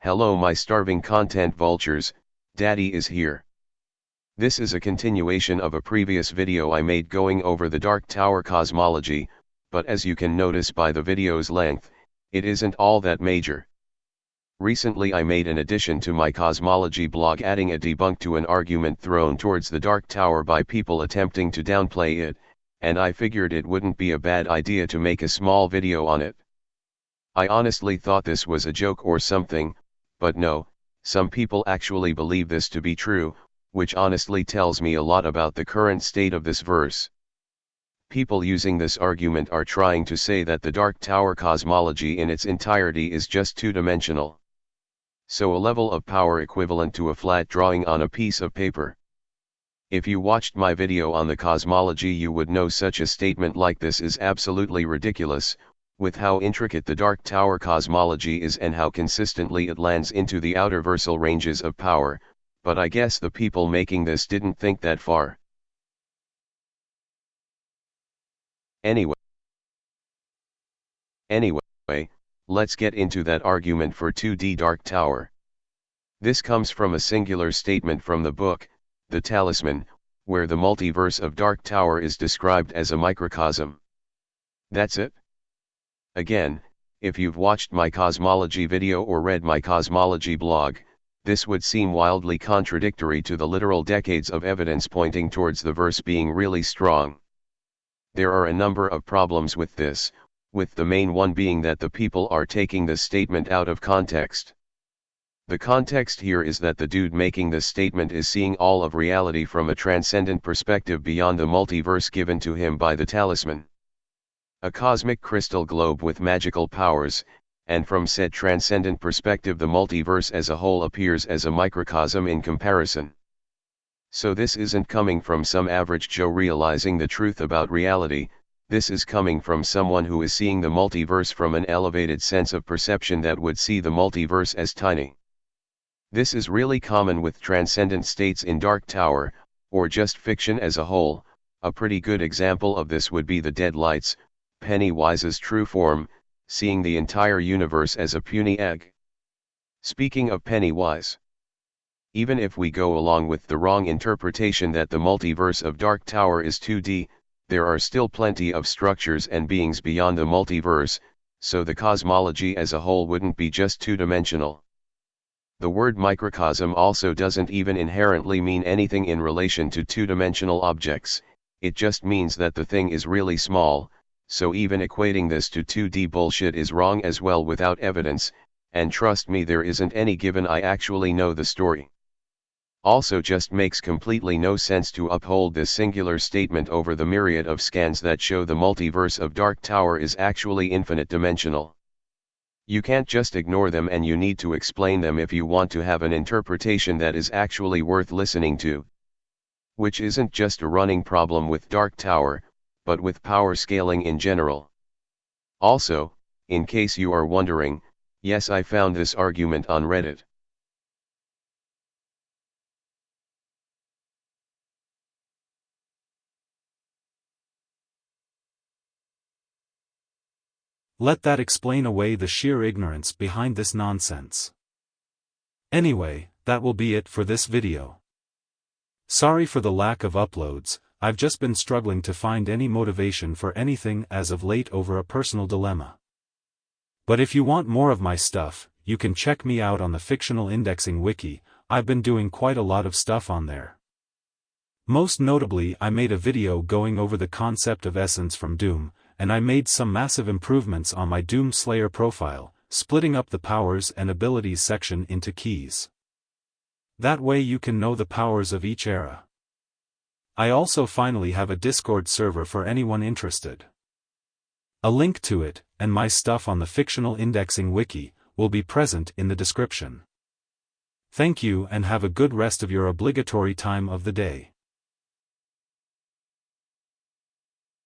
Hello my starving content vultures, Daddy is here. This is a continuation of a previous video I made going over the Dark Tower cosmology, but as you can notice by the video's length, it isn't all that major. Recently I made an addition to my cosmology blog adding a debunk to an argument thrown towards the Dark Tower by people attempting to downplay it, and I figured it wouldn't be a bad idea to make a small video on it. I honestly thought this was a joke or something, but no, some people actually believe this to be true, which honestly tells me a lot about the current state of this verse. People using this argument are trying to say that the Dark Tower cosmology in its entirety is just two-dimensional. So a level of power equivalent to a flat drawing on a piece of paper. If you watched my video on the cosmology you would know such a statement like this is absolutely ridiculous, with how intricate the Dark Tower cosmology is and how consistently it lands into the outerversal ranges of power, but I guess the people making this didn't think that far. Anyway, let's get into that argument for 2D Dark Tower. This comes from a singular statement from the book, The Talisman, where the multiverse of Dark Tower is described as a microcosm. That's it? Again, if you've watched my cosmology video or read my cosmology blog, this would seem wildly contradictory to the literal decades of evidence pointing towards the verse being really strong. There are a number of problems with this, with the main one being that the people are taking this statement out of context. The context here is that the dude making this statement is seeing all of reality from a transcendent perspective beyond the multiverse given to him by the talisman. A cosmic crystal globe with magical powers, and from said transcendent perspective the multiverse as a whole appears as a microcosm in comparison. So this isn't coming from some average Joe realizing the truth about reality, this is coming from someone who is seeing the multiverse from an elevated sense of perception that would see the multiverse as tiny. This is really common with transcendent states in Dark Tower, or just fiction as a whole. A pretty good example of this would be the Deadlights, Pennywise's true form, seeing the entire universe as a puny egg. Speaking of Pennywise, even if we go along with the wrong interpretation that the multiverse of Dark Tower is 2D, there are still plenty of structures and beings beyond the multiverse, so the cosmology as a whole wouldn't be just two-dimensional. The word microcosm also doesn't even inherently mean anything in relation to two-dimensional objects, it just means that the thing is really small, so even equating this to 2D bullshit is wrong as well without evidence, and trust me there isn't any given I actually know the story. Also just makes completely no sense to uphold this singular statement over the myriad of scans that show the multiverse of Dark Tower is actually infinite dimensional. You can't just ignore them and you need to explain them if you want to have an interpretation that is actually worth listening to. Which isn't just a running problem with Dark Tower, but with power scaling in general. Also, in case you are wondering, yes I found this argument on Reddit. Let that explain away the sheer ignorance behind this nonsense. Anyway, that will be it for this video. Sorry for the lack of uploads, I've just been struggling to find any motivation for anything as of late over a personal dilemma. But if you want more of my stuff, you can check me out on the Fictional Indexing Wiki, I've been doing quite a lot of stuff on there. Most notably I made a video going over the concept of essence from Doom, and I made some massive improvements on my Doom Slayer profile, splitting up the powers and abilities section into keys. That way you can know the powers of each era. I also finally have a Discord server for anyone interested. A link to it, and my stuff on the Fictional Indexing Wiki, will be present in the description. Thank you and have a good rest of your obligatory time of the day.